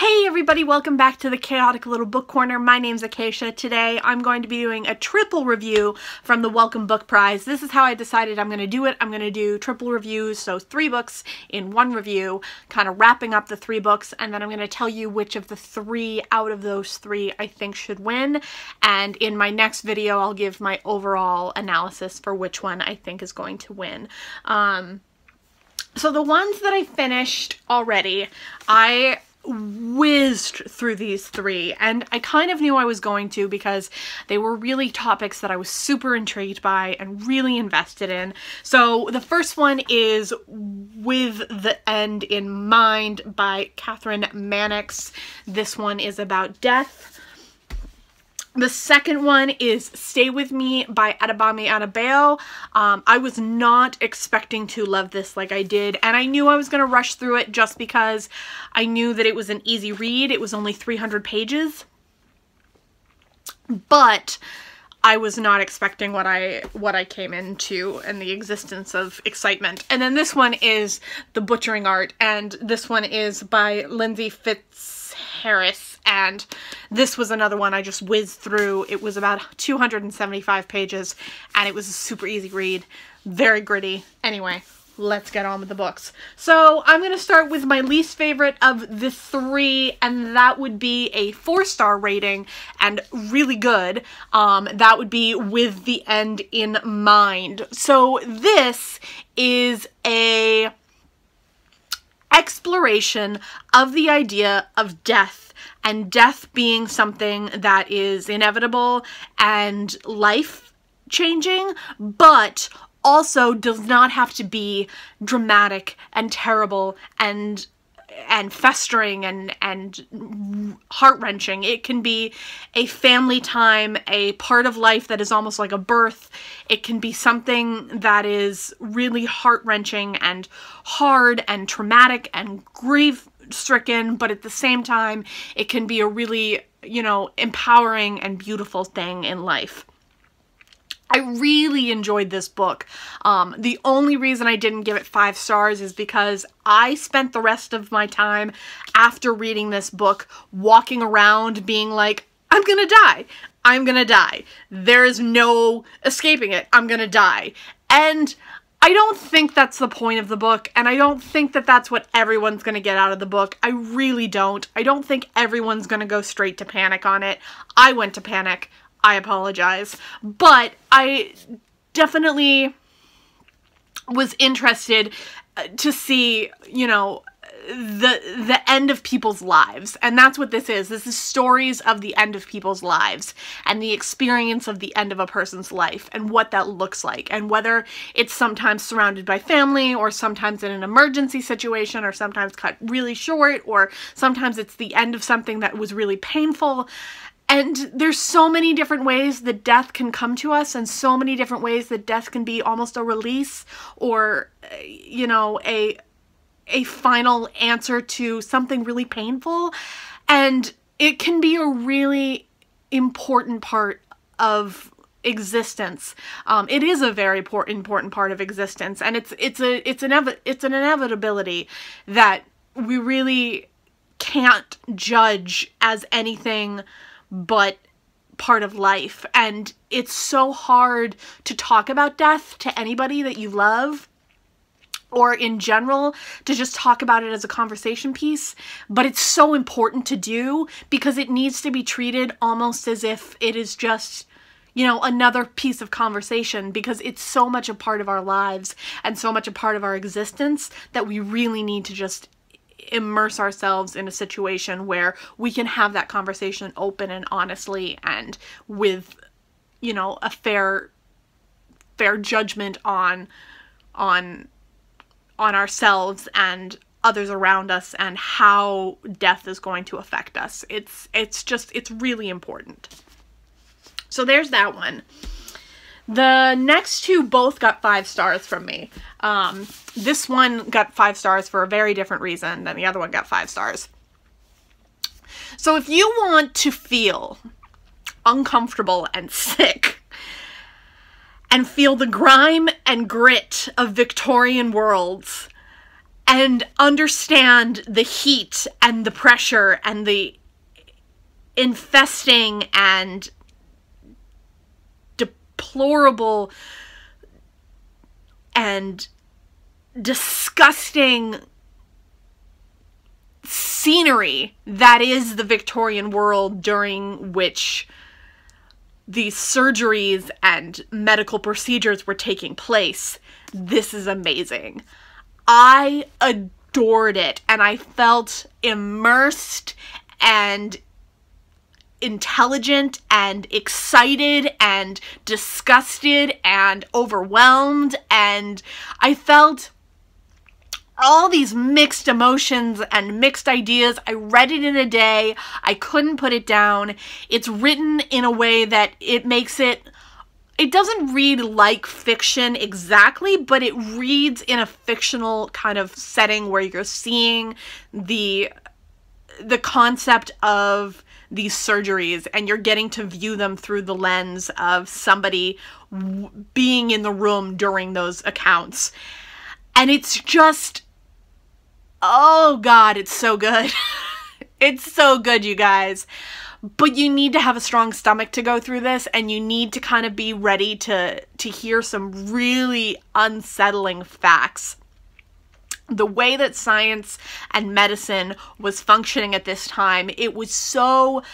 Hey everybody, welcome back to the Chaotic Little Book Corner. My name's Acacia. Today I'm going to be doing a triple review from the Wellcome Book Prize. This is how I decided I'm going to do it. I'm going to do triple reviews, so 3 books in 1 review, kind of wrapping up the 3 books, and then I'm going to tell you which of the 3 out of those 3 I think should win. And in my next video, I'll give my overall analysis for which one I think is going to win. So the ones that I finished already, I whizzed through these 3, and I kind of knew I was going to because they were really topics that I was super intrigued by and really invested in. So the first one is With the End in Mind by Catherine Mannix. This one is about death. The second one is Stay With Me by Adebami Adebayo. I was not expecting to love this like I did, and I knew I was going to rush through it just because I knew that it was an easy read. It was only 300 pages, but I was not expecting what I came into and the existence of excitement. And then this one is The Butchering Art, and this one is by Lindsay Fitzharris. And this was another one I just whizzed through. It was about 275 pages, and it was a super easy read. Very gritty. Anyway, let's get on with the books. So I'm going to start with my least favorite of the 3, and that would be a 4-star rating and really good. That would be With the End in Mind. So this is a exploration of the idea of death, and death being something that is inevitable and life-changing, but also does not have to be dramatic and terrible and festering and heart-wrenching. It can be a family time, a part of life that is almost like a birth. It can be something that is really heart-wrenching and hard and traumatic and grief-stricken, but at the same time, it can be a really, empowering and beautiful thing in life. I really enjoyed this book. The only reason I didn't give it 5 stars is because I spent the rest of my time after reading this book walking around being like, I'm gonna die. I'm gonna die. There is no escaping it. I'm gonna die. And I don't think that's the point of the book, and I don't think that that's what everyone's gonna get out of the book. I really don't. I don't think everyone's gonna go straight to panic on it. I went to panic. I apologize, but I definitely was interested to see, the end of people's lives, and that's what this is. This is stories of the end of people's lives and the experience of the end of a person's life and what that looks like, and whether it's sometimes surrounded by family or sometimes in an emergency situation or sometimes cut really short or sometimes it's the end of something that was really painful. And there's so many different ways that death can come to us, and so many different ways that death can be almost a release or, a final answer to something really painful. And it can be a really important part of existence. It is a very important part of existence, and it's an inevitability that we really can't judge as anything but part of life. And it's so hard to talk about death to anybody that you love, or in general to just talk about it as a conversation piece, but it's so important to do because it needs to be treated almost as if it is just, another piece of conversation, because it's so much a part of our lives and so much a part of our existence that we really need to just immerse ourselves in a situation where we can have that conversation open and honestly and with, a fair judgment on ourselves and others around us and how death is going to affect us. It's really important. So there's that one. The next 2 both got 5 stars from me. This one got 5 stars for a very different reason than the other one got 5 stars. So if you want to feel uncomfortable and sick and feel the grime and grit of Victorian Worlds and understand the heat and the pressure and the infesting and deplorable and disgusting scenery that is the Victorian world during which these surgeries and medical procedures were taking place. This is amazing. I adored it, and I felt immersed and intelligent and excited and disgusted and overwhelmed, and I felt all these mixed emotions and mixed ideas. I read it in a day. I couldn't put it down. It's written in a way that it makes it doesn't read like fiction exactly, but it reads in a fictional kind of setting where you're seeing the concept of these surgeries and you're getting to view them through the lens of somebody being in the room during those accounts. And it's just, oh God, it's so good. It's so good, you guys. But you need to have a strong stomach to go through this, and you need to kind of be ready to hear some really unsettling facts. The way that science and medicine was functioning at this time, it was so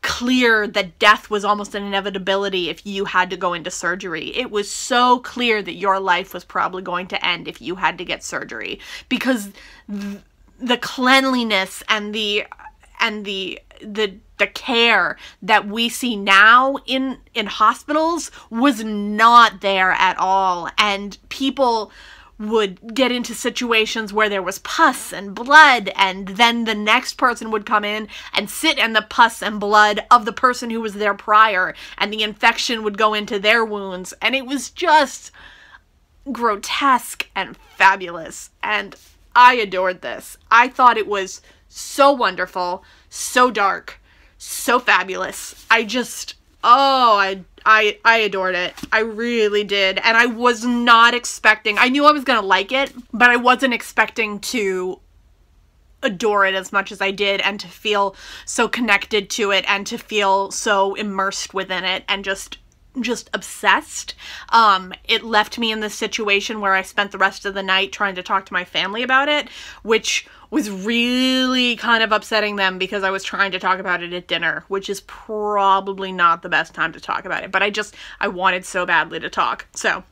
clear that death was almost an inevitability if you had to go into surgery. It was so clear that your life was probably going to end if you had to get surgery, because the cleanliness and the care that we see now in hospitals was not there at all. And people would get into situations where there was pus and blood, and then the next person would come in and sit in the pus and blood of the person who was there prior, and the infection would go into their wounds, and it was just grotesque and fabulous, and I adored this. I thought it was so wonderful, so dark, so fabulous. I just, I adored it. I really did. And I was not expecting, I knew I was going to like it, but I wasn't expecting to adore it as much as I did, and to feel so connected to it, and to feel so immersed within it, and just obsessed. It left me in this situation where I spent the rest of the night trying to talk to my family about it, which was really kind of upsetting them because I was trying to talk about it at dinner, which is probably not the best time to talk about it, but I wanted so badly to talk. So,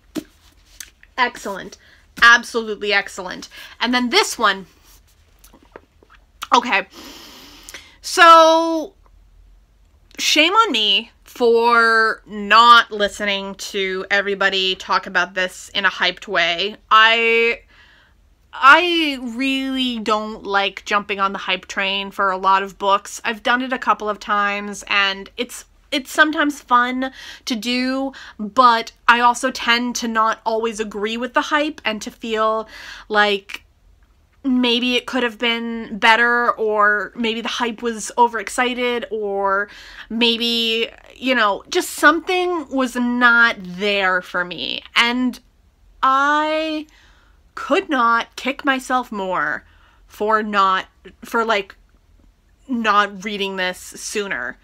excellent. Absolutely excellent. And then this one. Okay. So, shame on me for not listening to everybody talk about this in a hyped way. I really don't like jumping on the hype train for a lot of books. I've done it a couple of times, and it's sometimes fun to do, but I also tend to not always agree with the hype, and to feel like maybe it could have been better, or maybe the hype was overexcited, or maybe, you know, just something was not there for me. And I could not kick myself more for not reading this sooner.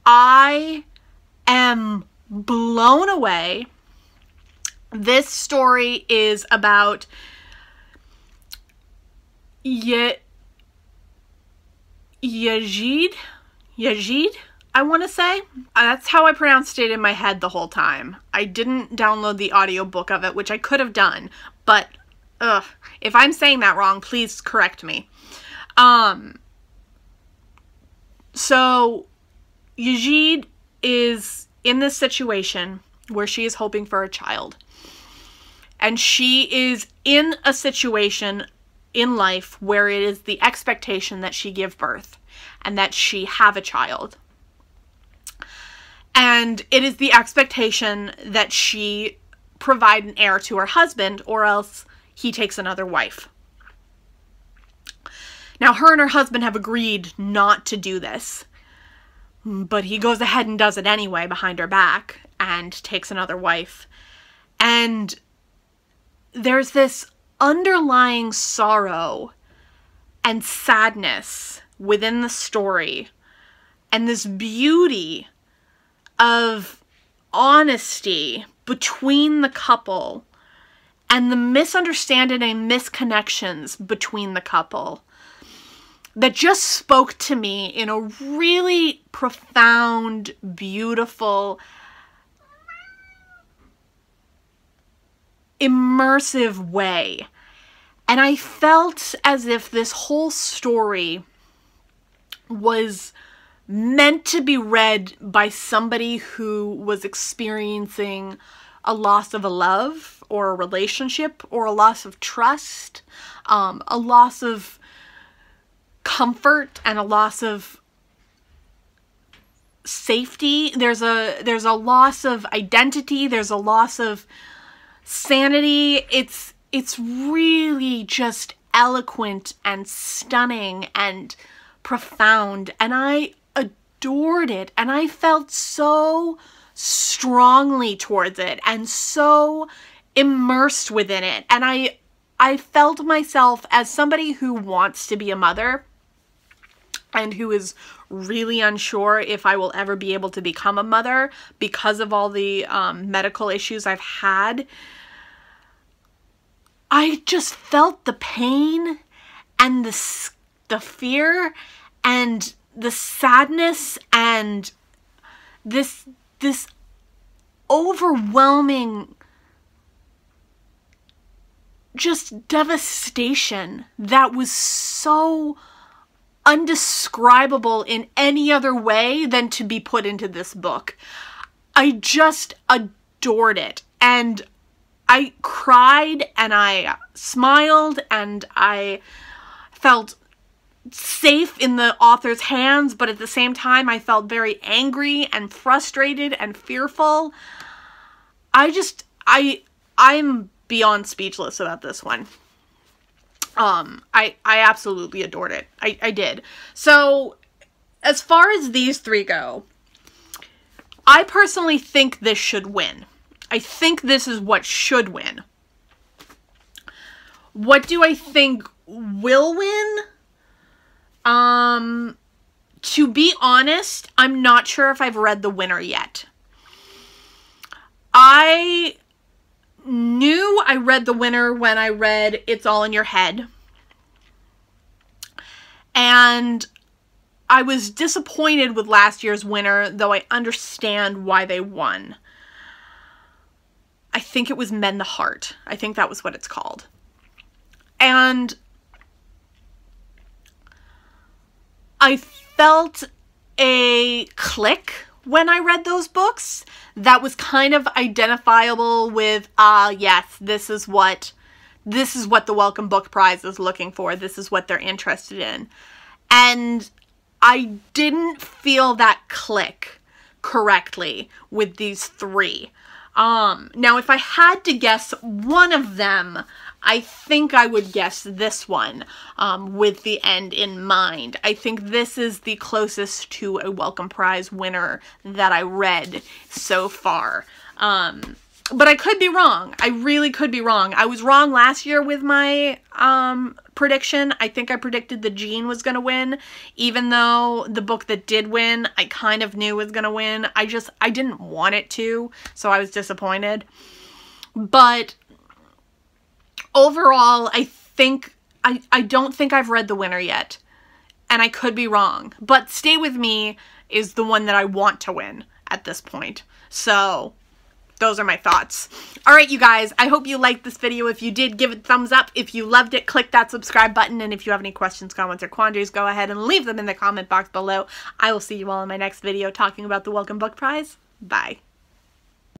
I am blown away. This story is about Yazeed, I want to say. That's how I pronounced it in my head the whole time. I didn't download the audiobook of it, which I could have done, but if I'm saying that wrong, please correct me. So Yazeed is in this situation where she is hoping for a child. And she is in a situation in life where it is the expectation that she give birth and that she have a child. And it is the expectation that she provide an heir to her husband, or else he takes another wife. Now, her and her husband have agreed not to do this, but he goes ahead and does it anyway behind her back and takes another wife. And there's this underlying sorrow and sadness within the story, and this beauty of honesty between the couple, and the misunderstanding and misconnections between the couple, that just spoke to me in a really profound, beautiful, immersive way. And I felt as if this whole story was meant to be read by somebody who was experiencing a loss of a love or a relationship, or a loss of trust, a loss of comfort, and a loss of safety. There's a loss of identity. There's a loss of sanity. It's really just eloquent and stunning and profound, and I adored it, and I felt so strongly towards it and so immersed within it. And I felt myself as somebody who wants to be a mother and who is really unsure if I will ever be able to become a mother because of all the medical issues I've had. I just felt the pain and the fear and the sadness and this overwhelming just devastation that was so undescribable in any other way than to be put into this book. I just adored it, and I cried, and I smiled, and I felt safe in the author's hands, but at the same time I felt very angry and frustrated and fearful. I'm beyond speechless about this one. I absolutely adored it. I did. So as far as these three go, I personally think this should win. I think this is what should win. What do I think will win? To be honest, I'm not sure if I've read the winner yet. I knew I read the winner when I read It's All in Your Head. And I was disappointed with last year's winner, though I understand why they won. I think it was Mend the Heart. I think that was what it's called. And I felt a click when I read those books that was kind of identifiable with, yes, this is what the Wellcome Book Prize is looking for. This is what they're interested in. And I didn't feel that click correctly with these three. Now, if I had to guess one of them, I think I would guess this one, with the end in mind. I think this is the closest to a Wellcome Prize winner that I read so far. But I could be wrong. I really could be wrong. I was wrong last year with my prediction. I think I predicted The Gene was going to win, even though the book that did win, I kind of knew was going to win. I didn't want it to, so I was disappointed. But overall, I don't think I've read the winner yet, and I could be wrong. But Stay With Me is the one that I want to win at this point. So those are my thoughts. All right, you guys, I hope you liked this video. If you did, give it a thumbs up. If you loved it, click that subscribe button. And if you have any questions, comments, or quandaries, go ahead and leave them in the comment box below. I will see you all in my next video talking about the Wellcome Book Prize. Bye.